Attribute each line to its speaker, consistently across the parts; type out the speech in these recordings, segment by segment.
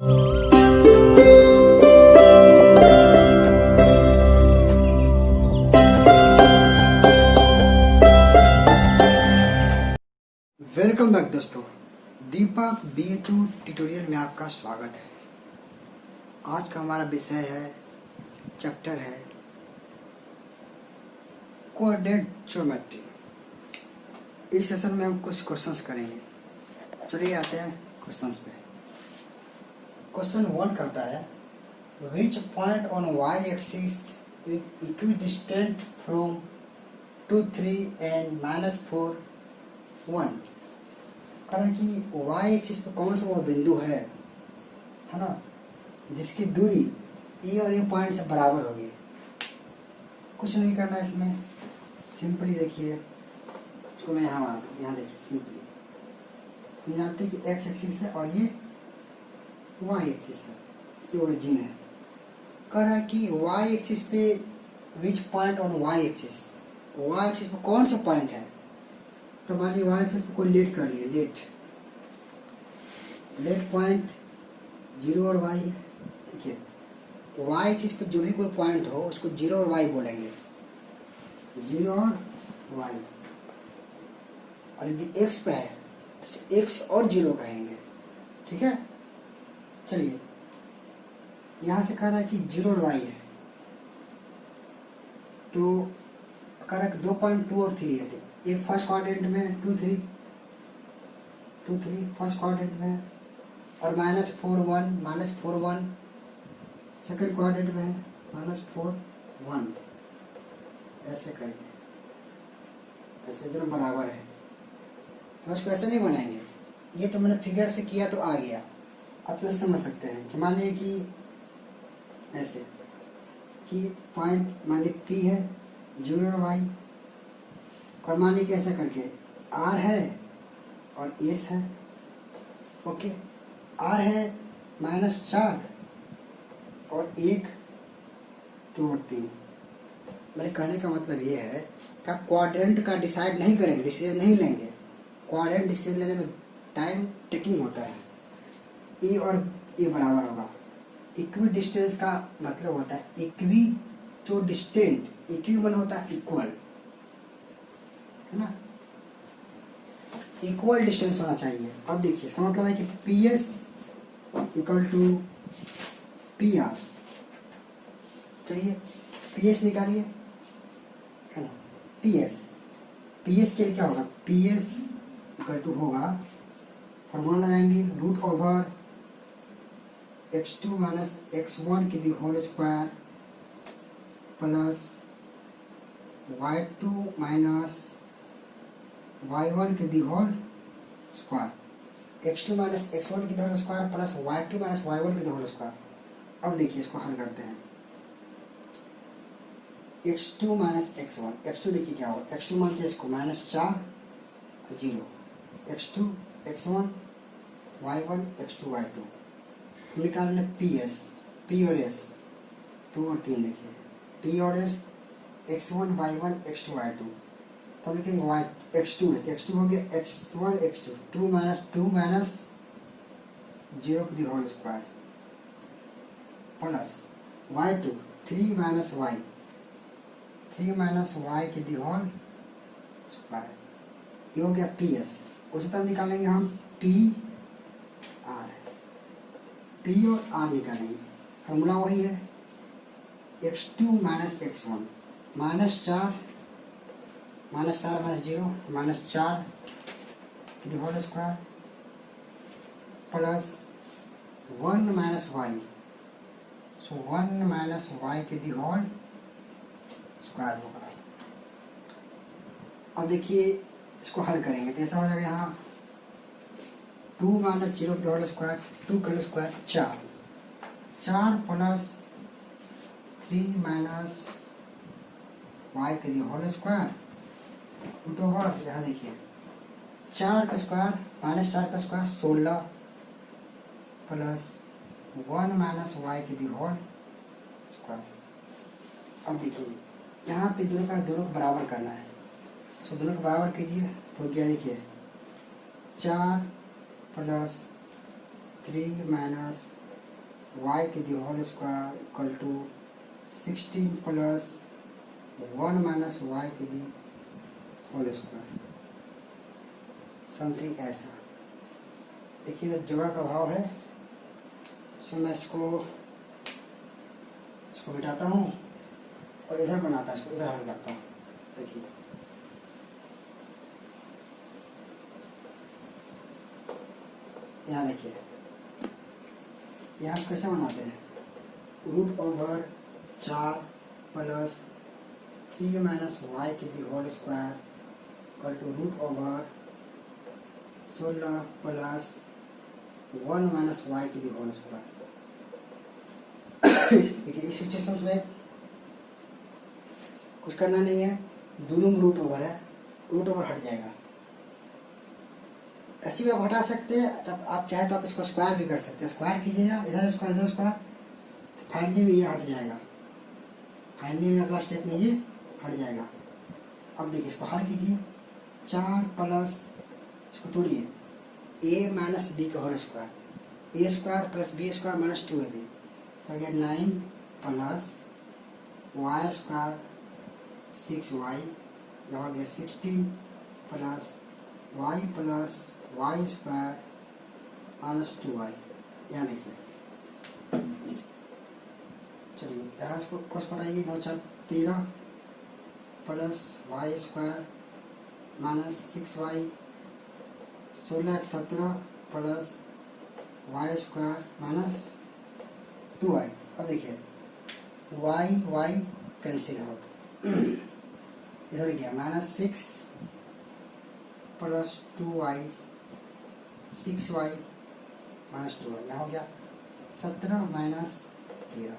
Speaker 1: Welcome back दोस्तों, दीपक BHU tutorial में आपका स्वागत है। आज का हमारा विषय है, चैप्टर है कोऑर्डिनेट ज्योमेट्री। इस सेशन में हम कुछ क्वेश्चंस करेंगे। चलिए आते हैं क्वेश्चंस पे। क्वेश्चन 1 कहता है, which point on y axis is equidistant from 2, 3 and -4, 1। कारण कि y एक्सिस पे कौन सा वो बिंदु है ना, जिसकी दूरी ए और ए पॉइंट से बराबर होगी। कुछ नहीं करना है इसमें, सिंपली देखिए, इसको मैं यहाँ बनाता हूँ। यहाँ देखिए, सिंपली हम जानते हैं कि x एक्सिस है और ये y एक्सिस है, ये ओरिजिन है। कह रहा है कि y एक्सिस पे which point on y axis पे कौन सा पॉइंट है। तो मानिए y एक्सिस पे कोई लेट कर लिए, लेट पॉइंट 0 और y है। ठीक है, y एक्सिस पे जो भी कोई पॉइंट हो उसको 0 और y बोलेंगे, 0 और y। और यदि x पे है तो x और 0 कहेंगे। ठीक है, चलिए यहाँ से कह रहा है कि 0 और y है, तो कह रहा है कि 2 पॉइंट 2 और 3 है। एक फर्स्ट क्वाड्रेंट में 2, 3 फर्स्ट क्वाड्रेंट में, और -4, 1 सेकेंड क्वाड्रेंट में, -4, 1। ऐसे करके, ऐसे दोनों बराबर है। हम इसको ऐसे नहीं बनाएंगे, ये तो मैंने फिगर से किया तो आ गया। आप तो समझ सकते हैं कि मान लीजिए कि ऐसे कि पॉइंट मान लीजिए P है, 0 और y, और मान लीजिए ऐसा करके R है और S है। ओके, R है -4 और 1, 2 और 3। मेरे कहने का मतलब ये है कि आप क्वाड्रेंट का डिसाइड नहीं करेंगे, डिसीजन नहीं लेंगे। क्वाड्रेंट डिसीजन लेने में टाइम टेकिंग होता है। ए और ए बराबर होगा। इक्वी डिस्टेंस का मतलब होता है इक्वी जो डिस्टेंट, इक्वी मन होता है इक्वल, है ना, इक्वल डिस्टेंस होना चाहिए। अब देखिए इसका मतलब है कि PS इक्वल टू PR। चलिए PS निकालिए, है ना, PS के लिए क्या होगा, PS इक्वल टू होगा, फॉर्मूला लगाएंगे, √ओवर x2 - x1 की the whole square plus y2 - y1 की the whole square, x2 - x1 की the whole square plus y2 - y1 की दी होल स्क्वायर। अब देखिए इसको हल करते हैं। x2 - x1, x2 देखिए क्या होगा, x2 मानते हैं इसको -4, 0, x2 x1 y1 x2 y2। निकालने PS, P और S, 2 और 3 देखिए, P और S, x1 y1 x2 y2। तब लिखेंगे y x2 है, x2 हो गया x1 x2, 2 - 0 की the whole square plus y2 3 - y, 3 - y की दी होल स्क्वायर। ये हो गया PS। उसी तरह निकालेंगे हम P और R निकालेंगे। फॉर्मूला वही है, x2 - x1, -4 -0 -4 की the whole square plus 1 - y, so 1 - y की दी होल स्क्वायर होगा। अब देखिए इसको हल करेंगे तो ऐसा हो जाएगा, यहाँ 2 - 0 की होल स्क्वायर, 2 का होल स्क्वायर 4 प्लस 3 - y की दी होल स्क्वायर √ओवर, यहाँ देखिए 4 का स्क्वायर -4 का स्क्वायर 16 प्लस 1 - y की दी होल स्क्वायर। अब देखिए यहाँ पे दोनों को बराबर करना है, सो दोनों को बराबर कीजिए तो क्या देखिए 4 प्लस 3 - वाई की the whole square equal to 16 plus 1 minus y की दी होल स्क्वायर, समथिंग ऐसा। देखिए इधर जगह का भाव है, सो मैं इसको मिटाता हूँ और इधर बनाता हूँ, इसको इधर हल करता हूँ। देखिए यहाँ देखिए, यहाँ कैसे बनाते हैं, root over 4 plus 3 minus y की the whole square equal to root over 16 plus 1 minus y की दी होल स्क्वायर। देखिए इस सिचुएशन में कुछ करना नहीं है, दोनों में रूट ओवर है, रूट ओवर हट जाएगा। ऐसी भी आप हटा सकते हैं, तब आप चाहे तो आप इसको स्क्वायर भी कर सकते हैं। स्क्वायर कीजिएगा, इधर स्क्वायर इधर स्क्वायर, फाइनली में ये हट जाएगा, फाइनली में अगला स्टेप में ये हट जाएगा। अब देखिए इसको हल कीजिए, 4 प्लस, इसको तोड़िए, a माइनस बी का whole square, a square plus b square minus 2ab, तो ये 9 प्लस वाई स्क्वायर 6y, यहाँ गया 16 plus y square minus 2y। यहाँ देखिए, चलिए यहाँ इसको कुछ पढ़ाइए, 9 4 13 plus y square minus 6y, 16 1 17 plus y square minus 2y। अब देखिए y कैंसिल हो, इधर गया minus 6 plus 2y 6y minus 2y, यहाँ हो गया 17 माइनस 13,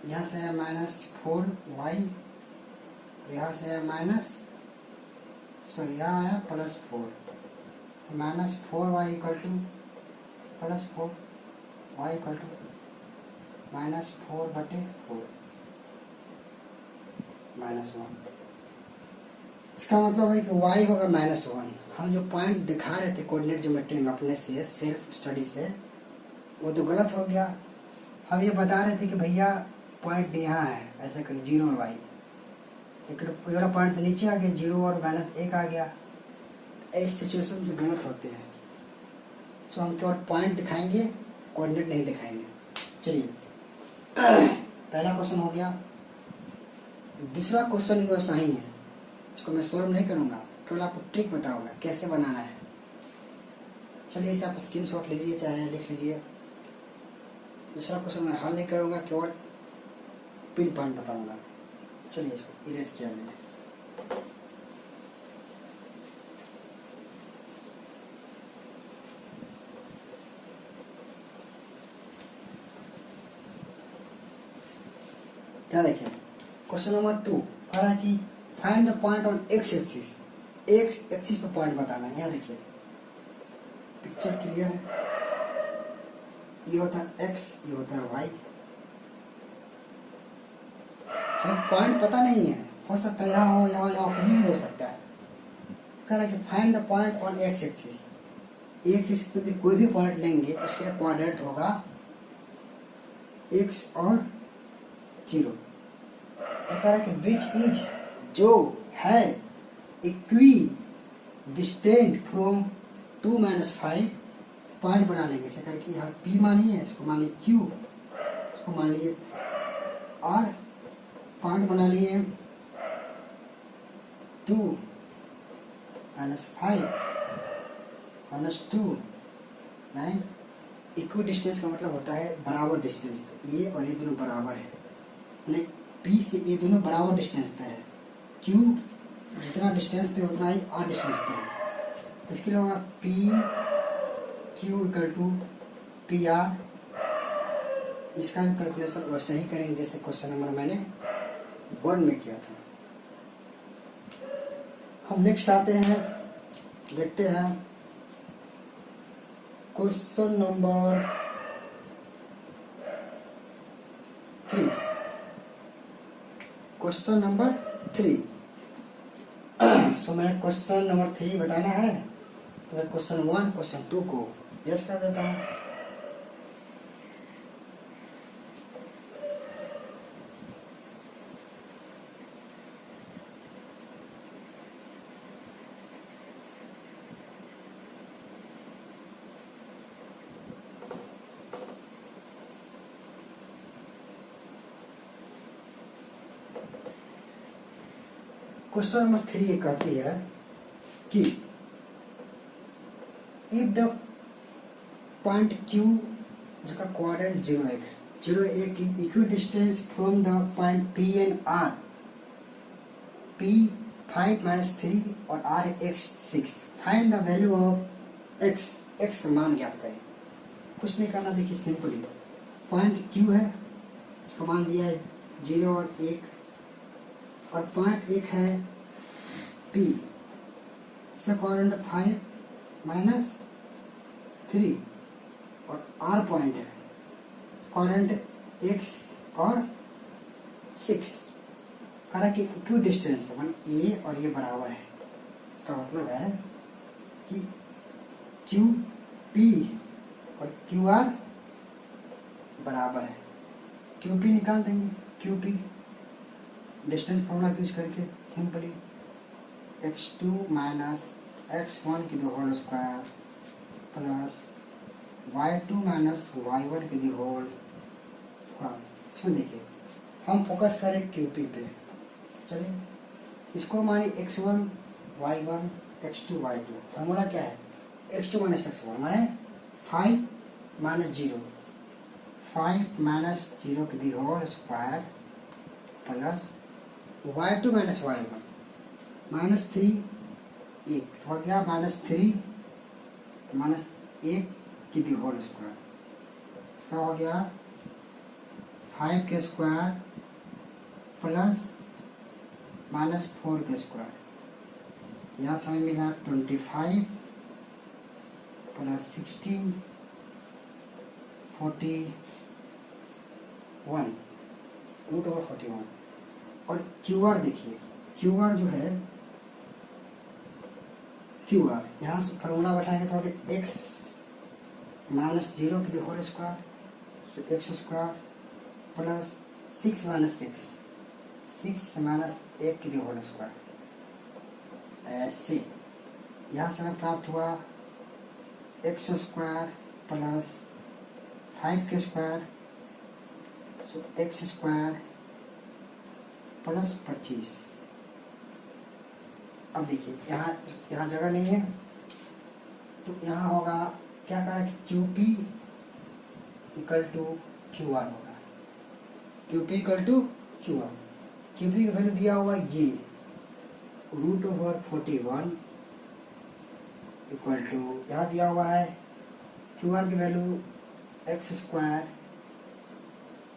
Speaker 1: यहाँ से है माइनस 4y, यहाँ से है माइनस, सॉरी यहाँ आया plus 4, minus 4y equal to plus 4y equal to minus 4/4 minus 1। इसका मतलब है कि y होगा -1। हम जो पॉइंट दिखा रहे थे कोऑर्डिनेट ज्योमेट्री में अपने से सेल्फ स्टडी से, वो तो गलत हो गया। हम ये बता रहे थे कि भैया पॉइंट यहाँ है, ऐसे कर 0 और y, लेकिन कोई वाला पॉइंट तो नीचे आ गया 0 और -1 आ गया। ऐसे सिचुएशन में गलत होते हैं, सो हम केवल पॉइंट दिखाएंगे, कोऑर्डिनेट नहीं दिखाएंगे। चलिए पहला क्वेश्चन हो गया। दूसरा क्वेश्चन भी वैसा ही है, इसको मैं सॉल्व नहीं करूँगा, केवल आपको ट्रिक बताऊंगा कैसे बनाना है। चलिए इसे आप स्क्रीनशॉट लीजिए, चाहे लिख लीजिए। दूसरा क्वेश्चन मैं हल नहीं करूँगा, केवल पिन पॉइंट बताऊँगा। चलिए इसको इरेज किया मैंने। क्या देखिए, क्वेश्चन नंबर 2 कह रहा है कि find the point on x axis, x axis पे पॉइंट बताना है। यहाँ देखिए पिक्चर क्लियर है, ये होता है एक्स, ये होता है वाई। हमें पॉइंट पता नहीं है, हो सकता है यहाँ हो, यहाँ कहीं भी हो सकता है। कह रहा है कि find the point on x axis, axis पे कोई भी पॉइंट लेंगे उसके लिए कोऑर्डिनेट होगा एक्स और 0। तो कह रहा है कि विच इज, जो है इक्वी डिस्टेंट फ्रॉम 2 - 5, पॉइंट बना लेंगे। ऐसे करके यहाँ P मानिए, इसको मानिए Q, इसको मान लिए R, पॉइंट बना लिए 2 - 5 - 2 9। इक्वी डिस्टेंस का मतलब होता है बराबर डिस्टेंस, ये और ये दोनों बराबर है, यानी P से ये दोनों बराबर डिस्टेंस पे है। Q जितना डिस्टेंस पे उतना ही R डिस्टेंस पे है। इसके लिए होगा PQ = PR। इसका भी कैलकुलेशन वैसे ही करेंगे जैसे क्वेश्चन नंबर मैंने 1 में किया था। हम नेक्स्ट आते हैं, देखते हैं क्वेश्चन नंबर 3। क्वेश्चन नंबर 3, सो मैंने क्वेश्चन नंबर 3 बताना है, तो मैं क्वेश्चन 1 क्वेश्चन 2 को यस कर देता हूँ। क्वेश्चन नंबर 3 ये कहती है कि इफ द पॉइंट Q जिसका coordinate 0 1 equi distance from the point P and R, P 5 - 3 और R x 6, find the value of x का मान ज्ञात करें। कुछ नहीं करना, देखिए सिंपली पॉइंट Q है, इसका मान दिया है 0 और 1, और पॉइंट 1 है P, इसका कोऑर्डिनेट 5 - 3 और R पॉइंट है, कोऑर्डिनेट x और 6। कहा कि इक्वी डिस्टेंस ए और ये बराबर है, इसका मतलब है कि क्यू पी और क्यू आर बराबर है। क्यू पी निकाल देंगे, Q P distance formula use करके सिंपली x2 - x1 की whole square plus y2 - y1 की होल स्क्वायर। इसमें देखिए हम फोकस करें क्यूपी पे, चलिए इसको मानिए x1 y1 x2 y2। Formula क्या है, x2 - x1 माने 5 - 0, 5 - 0 की whole square plus y2 - y1 -3 1 हो गया, -3 -1 की होल स्क्वायर, इसका हो गया 5 के स्क्वायर प्लस -4 के स्क्वायर। यहाँ समय मिला 25 प्लस 16 41 √41। और क्यू आर देखिए, क्यू आर जो है क्यू आर यहाँ से फॉर्मूला बैठाएंगे तो x -0 की whole square x square plus 6 - 1 की होल स्क्वायर। ऐसे यहाँ से हमें प्राप्त हुआ x स्क्वायर प्लस 5 के स्क्वायर x स्क्वायर प्लस 25। अब देखिए यहाँ जगह नहीं है तो यहाँ होगा क्या कहा कि Q P equal to Q R होगा, Q P equal to Q R. Q P का वैल्यू दिया हुआ ये √41 इक्वल टू यहाँ दिया हुआ है क्यू आर की वैल्यू x स्क्वायर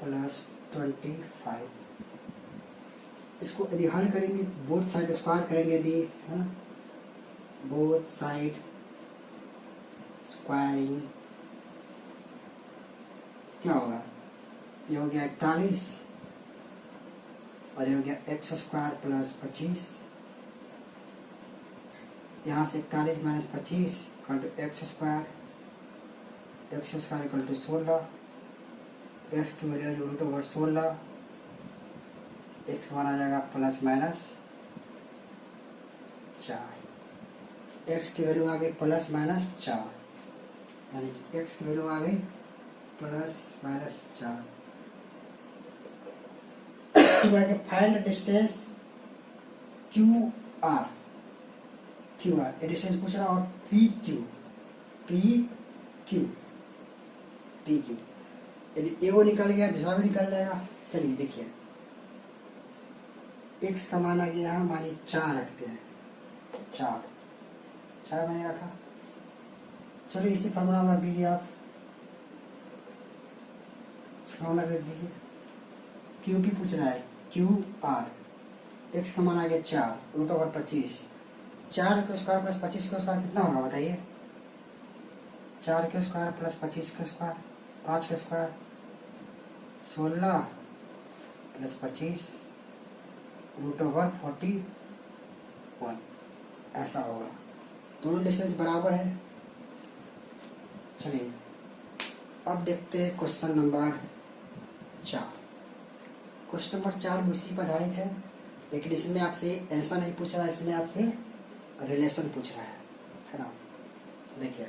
Speaker 1: प्लस 25। इसको यदि हल करेंगे बोथ साइड स्क्वायर करेंगे यदि, है ना, बोथ साइड स्क्वायरिंग क्या होगा, ये हो गया 41 और ये हो गया x स्क्वायर प्लस 25। यहाँ से 41 - 25 equal to x square equal to 16, x की वैल्यू √16, x मान आ जाएगा प्लस माइनस 4, x की वैल्यू आ गई प्लस माइनस 4, यानी कि x की वैल्यू आ गई plus minus 4। Find distance Q R ये डिस्टेंस पूछ रहा, और पी क्यू यदि एओ निकल गया दूसरा भी निकल जाएगा। चलिए देखिए x का मान आ गया, यहाँ मानिए 4 रखते हैं, 4 मैंने रखा। चलो इसी फॉर्मूला में रख दीजिए, आप फॉर्मूला रख दीजिए। क्यू पी पूछ रहा है क्यू आर, x का मान आ गया 4 √25, 4 के स्क्वायर प्लस 25 के स्क्वायर कितना होगा बताइए, 4 के स्क्वायर प्लस 25 के स्क्वायर 5 के स्क्वायर 16 प्लस 25 √41, ऐसा होगा। दोनों डिस्टेंस बराबर है। चलिए अब देखते हैं क्वेश्चन नंबर 4। क्वेश्चन नंबर 4 उसी पर आधारित है, लेकिन इसमें आपसे आंसर नहीं पूछ रहा है, इसमें आपसे रिलेशन पूछ रहा है ना। देखिए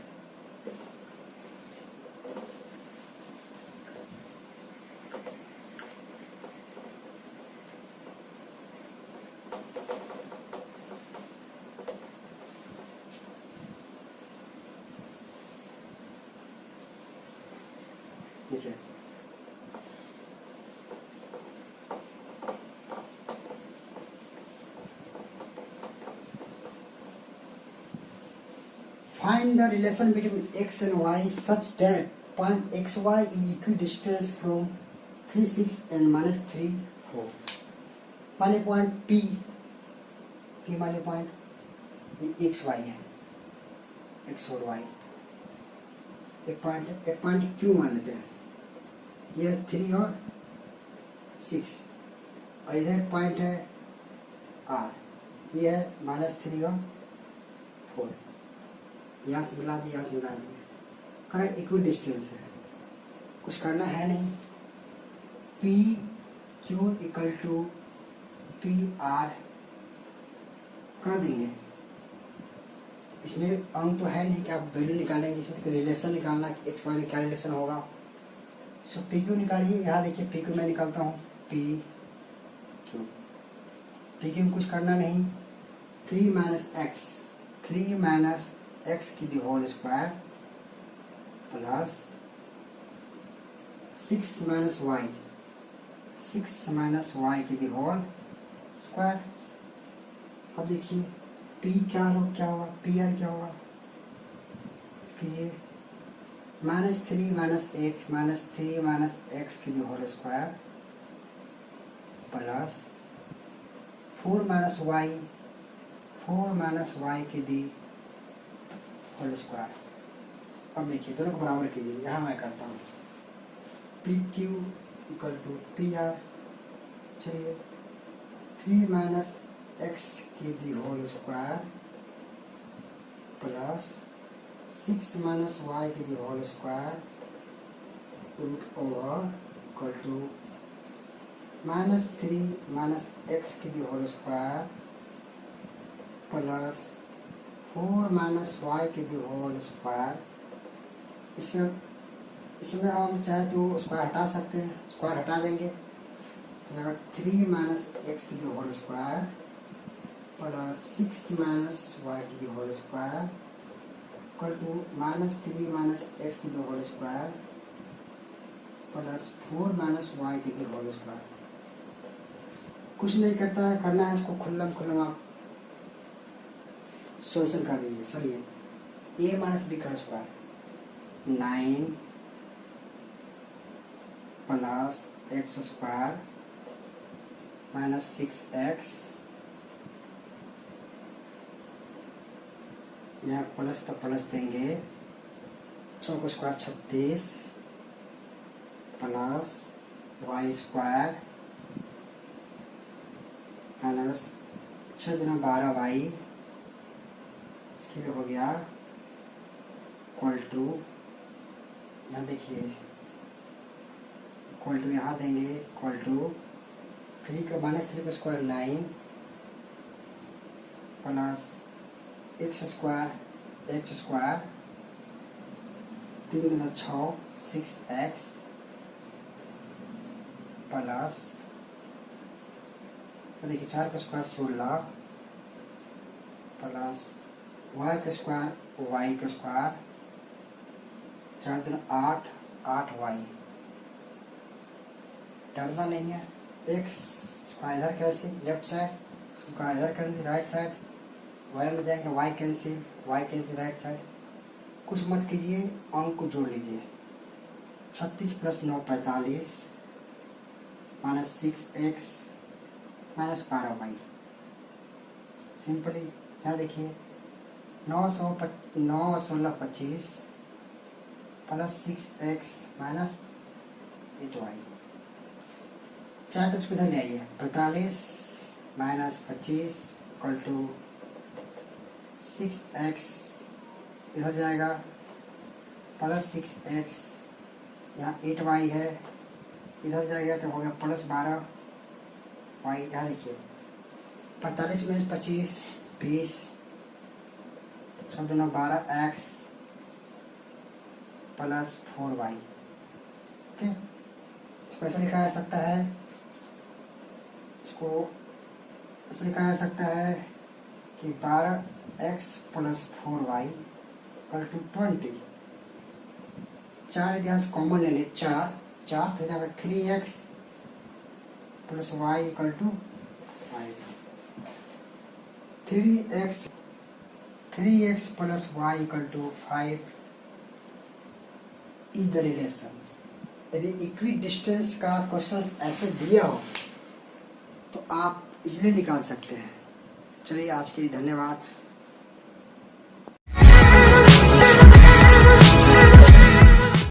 Speaker 1: देखिए find the relation between x and y such that point xy is equidistant from 3 6 and minus 3 4 माने पॉइंट p माने पॉइंट ये एक्स वाई है, एक्स और वाई एक पॉइंट q मान लेते हैं, यह 3 और 6 और इधर पॉइंट है r, ये है -3 और 4, यहाँ से मिला दिया, यहाँ से मिला दिया, करेक्ट इक्वल डिस्टेंस है, कुछ करना है नहीं। P Q equal to P r कर देंगे, इसमें अंक तो है नहीं कि आप वैल्यू निकालेंगे, इसमें तो रिलेशन निकालना कि एक्स वाई में क्या रिलेशन होगा। सो पी क्यू निकालिए, यहाँ देखिए पी क्यू मैं निकालता हूँ, पी क्यू में कुछ करना नहीं, 3 माइनस एक्स की the whole square plus 6 minus y की दी होल स्क्वायर। अब देखिए पी क्या होगा, पी आर क्या होगा, कीजिए -3 माइनस एक्स की the whole square plus 4 minus y की दी होल स्क्वायर। अब देखिए दोनों को बराबर कीजिए, यहाँ मैं करता हूँ P Q equal to P R, चलिए 3 माइनस एक्स की the whole square plus 6 minus y की the whole square root over equal to -3 minus x की the whole square plus 4 minus y की दी होल स्क्वायर। इसमें हम चाहे तो square हटा सकते हैं, स्क्वायर हटा देंगे तो अगर 3 माइनस एक्स की the whole square plus 6 minus y की the whole square equal to -3 minus x की the whole square plus 4 minus y की दी होल स्क्वायर। कुछ नहीं करता है, करना है इसको खुल्लम आप सोल्यूशन कर दीजिए। चलिए a माइनस बी का square 9 plus x square minus 6x, यहाँ प्लस तो प्लस देंगे, चौक square 36 plus y square minus 6 दूना 12 वाई, इसके हो गया इक्वल टू, यहाँ देखिए इक्वल टू यहाँ देंगे इक्वल टू 3 का -3 का स्क्वायर 9 प्लस एक्स स्क्वायर 3 दूना 6 6x प्लस देखिए 4 का स्क्वायर 16 प्लस वाई का स्क्वायर 4 दूना 8 वाई। डरना नहीं है, एक्स स्क्वायर इधर कैंसिल लेफ्ट साइड, स्क्वायर इधर कैंसिल राइट साइड, वाई में जाएंगे वाई कैंसिल राइट साइड। कुछ मत कीजिए, अंक को जोड़ लीजिए, 36 plus 9 45 minus 6x minus 12 y. Simply यहाँ देखिए 9 16 25 प्लस 6x माइनस 8 वाई। चाहे तो उसको इधर ले आइए, 45 माइनस 25 इक्वल टू 6x, इधर जाएगा प्लस 6x, यहाँ 8y है, इधर जाएगा तो हो गया प्लस 12 y। यहाँ देखिए 45 माइनस 25 20, 6 दूना 12x प्लस 4y। ओके, कैसे लिखा जा सकता है इसको, ऐसे लिखा जा सकता है कि 12x plus 4y equal to 20। 4 यदि यहाँ से कॉमन ले ले, 4 4 तो जाएगा 3x plus y equal to 5। 3x plus y equal to 5 is the relation. यदि इक्वी डिस्टेंस का क्वेश्चन ऐसे दिया हो तो आप इजीली निकाल सकते हैं। चलिए आज के लिए धन्यवाद।